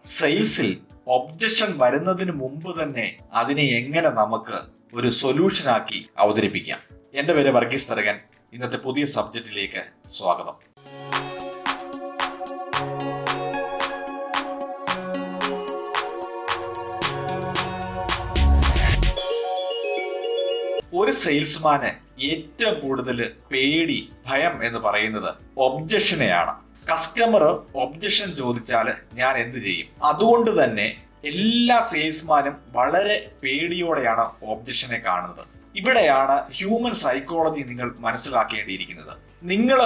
സെയിൽസിൽ objection വരുന്നതിന് മുമ്പ് തന്നെ അതിനെ എങ്ങനെ നമുക്ക് ഒരു സൊല്യൂഷനാക്കി അവതരിപ്പിക്കാം. എൻ്റെ പേര് വർഗീസ് തരകൻ. ഇന്നത്തെ പുതിയ സബ്ജക്റ്റിലേക്ക് സ്വാഗതം. ഒരു സെയിൽസ്മാന് ഏറ്റവും കൂടുതൽ പേടി, ഭയം എന്ന് പറയുന്നത് ഒബ്ജക്ഷനെയാണ്. കസ്റ്റമർ ഒബ്ജക്ഷൻ ചോദിച്ചാൽ ഞാൻ എന്ത് ചെയ്യും? അതുകൊണ്ട് തന്നെ എല്ലാ സെയിൽസ്മാനും വളരെ പേടിയോടെയാണ് ഒബ്ജക്ഷനെ കാണുന്നത്. ഇവിടെയാണ് ഹ്യൂമൻ സൈക്കോളജി നിങ്ങൾ മനസ്സിലാക്കേണ്ടിയിരിക്കുന്നത്. നിങ്ങൾ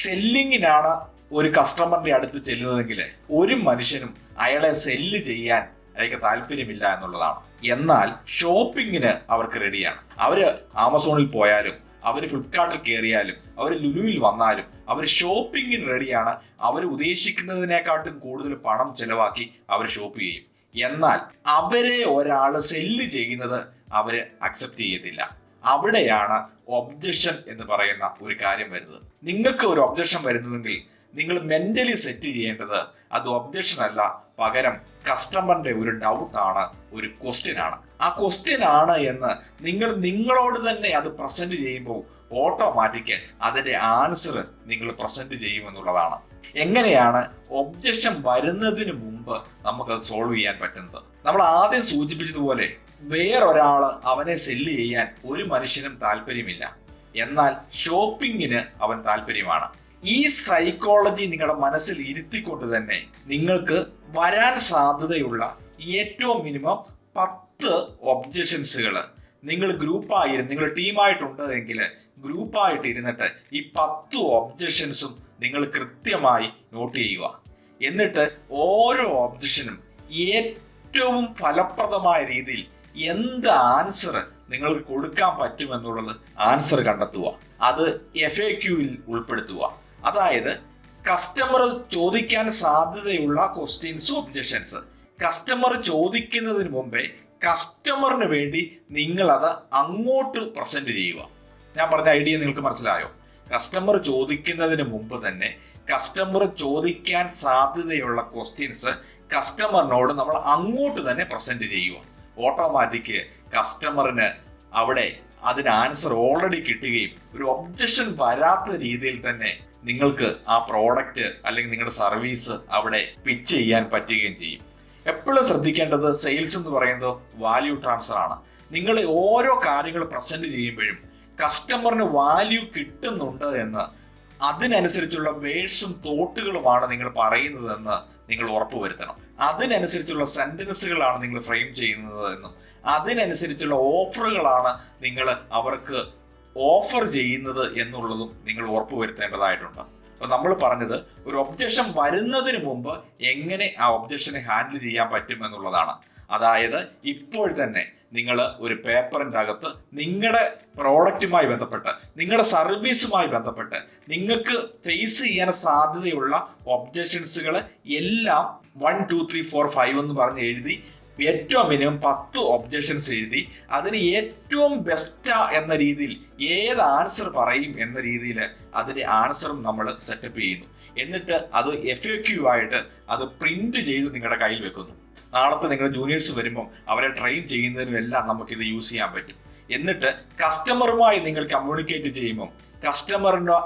സെല്ലിങ്ങിനാണ് ഒരു കസ്റ്റമറിന്റെ അടുത്ത് ചെല്ലുന്നതെങ്കിൽ ഒരു മനുഷ്യനും അയാളെ സെല്ല് ചെയ്യാൻ അയാൾക്ക് താല്പര്യമില്ല എന്നുള്ളതാണ്. എന്നാൽ ഷോപ്പിങ്ങിന് അവർക്ക് റെഡിയാണ്. അവര് ആമസോണിൽ പോയാലും, അവർ ഫ്ലിപ്കാർട്ടിൽ കയറിയാലും, അവർ ലുലുവിൽ വന്നാലും അവർ ഷോപ്പിങ്ങിന് റെഡിയാണ്. അവർ ഉദ്ദേശിക്കുന്നതിനെക്കാട്ടും കൂടുതൽ പണം ചെലവാക്കി അവർ ഷോപ്പ് ചെയ്യും. എന്നാൽ അവരെ ഒരാൾ സെല്ല് ചെയ്യുന്നത് അവര് അക്സെപ്റ്റ് ചെയ്യത്തില്ല. അവിടെയാണ് ഒബ്ജക്ഷൻ എന്ന് പറയുന്ന ഒരു കാര്യം വരുന്നത്. നിങ്ങൾക്ക് ഒരു ഒബ്ജക്ഷൻ വരുന്നതെങ്കിൽ നിങ്ങൾ മെന്റലി സെറ്റ് ചെയ്യേണ്ടത് അത് ഒബ്ജക്ഷൻ അല്ല, പകരം കസ്റ്റമറിന്റെ ഒരു ഡൗട്ടാണ്, ഒരു ക്വസ്റ്റ്യൻ ആണ്. ആ ക്വസ്റ്റ്യൻ ആണ് എന്ന് നിങ്ങളോട് തന്നെ അത് പ്രസന്റ് ചെയ്യുമ്പോൾ ഓട്ടോമാറ്റിക് അതിന്റെ ആൻസർ നിങ്ങൾ പ്രസന്റ് ചെയ്യുമെന്നുള്ളതാണ്. എങ്ങനെയാണ് ഒബ്ജക്ഷൻ വരുന്നതിന് മുമ്പ് നമുക്കത് സോൾവ് ചെയ്യാൻ പറ്റുന്നത്? നമ്മൾ ആദ്യം സൂചിപ്പിച്ചതുപോലെ വേറൊരാള് അവനെ സെല്ല് ചെയ്യാൻ ഒരു മനുഷ്യനും താല്പര്യമില്ല. എന്നാൽ ഷോപ്പിങ്ങിന് അവൻ താല്പര്യമാണ്. ഈ സൈക്കോളജി നിങ്ങളുടെ മനസ്സിൽ ഇരുത്തിക്കൊണ്ട് തന്നെ നിങ്ങൾക്ക് വരാൻ സാധ്യതയുള്ള ഏറ്റവും മിനിമം 10 ഒബ്ജക്ഷൻസുകൾ നിങ്ങൾ ഗ്രൂപ്പായിരുന്നു, നിങ്ങൾ ടീമായിട്ടുണ്ട് എങ്കിൽ ഗ്രൂപ്പായിട്ട് ഇരുന്നിട്ട് ഈ 10 ഒബ്ജക്ഷൻസും നിങ്ങൾ കൃത്യമായി നോട്ട് ചെയ്യുക. എന്നിട്ട് ഓരോ ഒബ്ജക്ഷനും ഏറ്റവും ഫലപ്രദമായ രീതിയിൽ എന്ത് ആൻസർ നിങ്ങൾക്ക് കൊടുക്കാൻ പറ്റുമെന്നുള്ളത് ആൻസർ കണ്ടെത്തുക. അത് FAQയിൽ ഉൾപ്പെടുത്തുക. അതായത് കസ്റ്റമർ ചോദിക്കാൻ സാധ്യതയുള്ള ക്വസ്റ്റ്യൻസ്, ഒബ്ജക്ഷൻസ് കസ്റ്റമർ ചോദിക്കുന്നതിന് മുമ്പേ കസ്റ്റമറിന് വേണ്ടി നിങ്ങൾ അത് അങ്ങോട്ട് പ്രസന്റ് ചെയ്യുക. ഞാൻ പറഞ്ഞ ഐഡിയ നിങ്ങൾക്ക് മനസ്സിലായോ? കസ്റ്റമർ ചോദിക്കുന്നതിന് മുമ്പ് തന്നെ കസ്റ്റമർ ചോദിക്കാൻ സാധ്യതയുള്ള ക്വസ്റ്റ്യൻസ് കസ്റ്റമറിനോട് നമ്മൾ അങ്ങോട്ട് തന്നെ പ്രസന്റ് ചെയ്യുക. ഓട്ടോമാറ്റിക് കസ്റ്റമറിന് അവിടെ അതിന് ആൻസർ ഓൾറെഡി കിട്ടുകയും ഒരു ഒബ്ജക്ഷൻ വരാത്ത രീതിയിൽ തന്നെ നിങ്ങൾക്ക് ആ പ്രോഡക്റ്റ് അല്ലെങ്കിൽ നിങ്ങളുടെ സർവീസ് അവിടെ പിച്ച് ചെയ്യാൻ പറ്റുകയും ചെയ്യും. എപ്പോഴും ശ്രദ്ധിക്കേണ്ടത് സെയിൽസ് എന്ന് പറയുന്നത് വാല്യൂ ട്രാൻസ്ഫർ ആണ്. നിങ്ങൾ ഓരോ കാര്യങ്ങൾ പ്രസന്റ് ചെയ്യുമ്പോഴും കസ്റ്റമറിന് വാല്യൂ കിട്ടുന്നുണ്ട് എന്ന്, അതിനനുസരിച്ചുള്ള വേർഡ്സും തോട്ടുകളുമാണ് നിങ്ങൾ പറയുന്നതെന്ന് നിങ്ങൾ ഉറപ്പുവരുത്തണം. അതിനനുസരിച്ചുള്ള സെന്റൻസുകളാണ് നിങ്ങൾ ഫ്രെയിം ചെയ്യുന്നത് എന്നും, അതിനനുസരിച്ചുള്ള ഓഫറുകളാണ് നിങ്ങൾ അവർക്ക് ഓഫർ ചെയ്യുന്നത് എന്നുള്ളതും നിങ്ങൾ ഉറപ്പുവരുത്തേണ്ടതായിട്ടുണ്ട്. അപ്പൊ നമ്മൾ പറഞ്ഞത് ഒരു ഒബ്ജക്ഷൻ വരുന്നതിന് മുമ്പ് എങ്ങനെ ആ ഒബ്ജക്ഷനെ ഹാൻഡിൽ ചെയ്യാൻ പറ്റും എന്നുള്ളതാണ്. അതായത് ഇപ്പോൾ തന്നെ നിങ്ങൾ ഒരു പേപ്പറിൻ്റെ അകത്ത് നിങ്ങളുടെ പ്രോഡക്റ്റുമായി ബന്ധപ്പെട്ട്, നിങ്ങളുടെ സർവീസുമായി ബന്ധപ്പെട്ട് നിങ്ങൾക്ക് ഫേസ് ചെയ്യാൻ സാധ്യതയുള്ള ഒബ്ജക്ഷൻസുകൾ എല്ലാം 1 2 3 4 5 എന്ന് പറഞ്ഞ് എഴുതി ഏറ്റവും മിനിമം 10 ഒബ്ജക്ഷൻസ് എഴുതി അതിന് ഏറ്റവും ബെസ്റ്റ് എന്ന രീതിയിൽ ഏത് ആൻസർ പറയും എന്ന രീതിയിൽ അതിന്റെ ആൻസറും നമ്മൾ സെറ്റപ്പ് ചെയ്യുന്നു. എന്നിട്ട് അത് FAQ ആയിട്ട് അത് പ്രിന്റ് ചെയ്ത് നിങ്ങളുടെ കയ്യിൽ വെക്കുന്നു. നാളത്തെ നിങ്ങളുടെ ജൂനിയേഴ്സ് വരുമ്പം അവരെ ട്രെയിൻ ചെയ്യുന്നതിനും എല്ലാം നമുക്കിത് യൂസ് ചെയ്യാൻ പറ്റും. എന്നിട്ട് കസ്റ്റമറുമായി നിങ്ങൾ കമ്മ്യൂണിക്കേറ്റ് ചെയ്യുമ്പം കസ്റ്റമറിന്റെ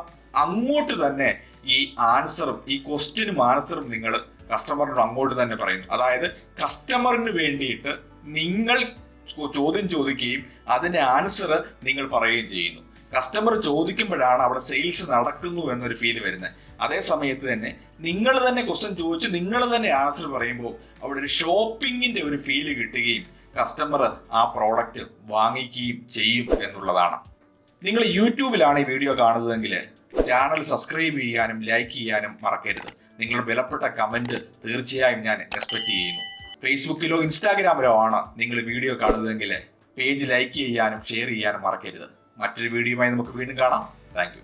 അങ്ങോട്ട് തന്നെ ഈ ആൻസറും ഈ ക്വസ്റ്റ്യനും ആൻസറും നിങ്ങൾ കസ്റ്റമറിനോട് അങ്ങോട്ട് തന്നെ പറയുന്നു. അതായത് കസ്റ്റമറിന് വേണ്ടിയിട്ട് നിങ്ങൾ ചോദ്യം ചോദിക്കുകയും അതിന്റെ ആൻസർ നിങ്ങൾ പറയുകയും ചെയ്യുന്നു. കസ്റ്റമർ ചോദിക്കുമ്പോഴാണ് അവിടെ സെയിൽസ് നടക്കുന്നു എന്നൊരു ഫീൽ വരുന്നത്. അതേ സമയത്ത് തന്നെ നിങ്ങൾ തന്നെ ക്വസ്റ്റ്യൻ ചോദിച്ച് നിങ്ങൾ തന്നെ ആൻസർ പറയുമ്പോൾ അവിടെ ഒരു ഷോപ്പിങ്ങിന്റെ ഒരു ഫീല് കിട്ടുകയും കസ്റ്റമർ ആ പ്രോഡക്റ്റ് വാങ്ങിക്കുകയും ചെയ്യും എന്നുള്ളതാണ്. നിങ്ങൾ യൂട്യൂബിലാണ് ഈ വീഡിയോ കാണുന്നതെങ്കിൽ ചാനൽ സബ്സ്ക്രൈബ് ചെയ്യാനും ലൈക്ക് ചെയ്യാനും മറക്കരുത്. നിങ്ങളുടെ വിലപ്പെട്ട കമന്റ് തീർച്ചയായും ഞാൻ എക്സ്പെക്ട് ചെയ്യുന്നു. ഫേസ്ബുക്കിലോ ഇൻസ്റ്റാഗ്രാമിലോ ആണ് നിങ്ങൾ വീഡിയോ കാണുന്നതെങ്കിൽ പേജ് ലൈക്ക് ചെയ്യാനും ഷെയർ ചെയ്യാനും മറക്കരുത്. മറ്റൊരു വീഡിയോയുമായി നമുക്ക് വീണ്ടും കാണാം. Thank you.